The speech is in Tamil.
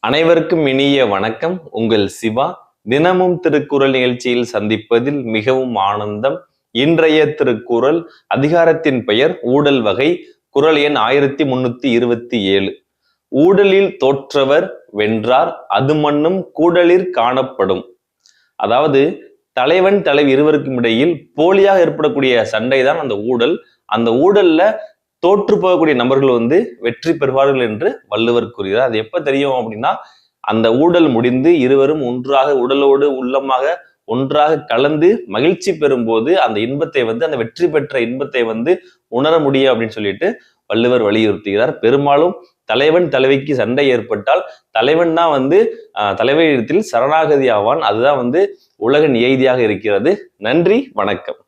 அனைவருக்கும் இனிய வணக்கம். உங்கள் சிவா. தினமும் திருக்குறள் நிகழ்ச்சியில் சந்திப்பதில் மிகவும் ஆனந்தம். இன்றைய திருக்குறள் அதிகாரத்தின் பெயர் ஊடல் வகை. குறள் எண் 1327. ஊடலில் தோற்றவர் வென்றார், அது மன்னும் கூடலிற் காணப்படும். அதாவது தலைவன் தலைவி இருவருக்கும் இடையில் போலியாக ஏற்படக்கூடிய சண்டை தான் அந்த ஊடல். அந்த ஊடல்ல தோற்று போகக்கூடிய நபர்கள் வெற்றி பெறுவார்கள் என்று வள்ளுவர் கூறுகிறார். அது எப்ப தெரியும் அப்படின்னா, அந்த ஊடல் முடிந்து இருவரும் ஒன்றாக உடலோடு உள்ளமாக ஒன்றாக கலந்து மகிழ்ச்சி பெறும்போது அந்த இன்பத்தை அந்த வெற்றி பெற்ற இன்பத்தை உணர முடியும் அப்படின்னு சொல்லிட்டு வள்ளுவர் வலியுறுத்துகிறார். பெரும்பாலும் தலைவன் தலைவிக்கு சண்டை ஏற்பட்டால் தலைவன் தான் தலைவனிடத்தில் சரணாகதி ஆவான். அதுதான் உலக நியதியாக இருக்கிறது. நன்றி, வணக்கம்.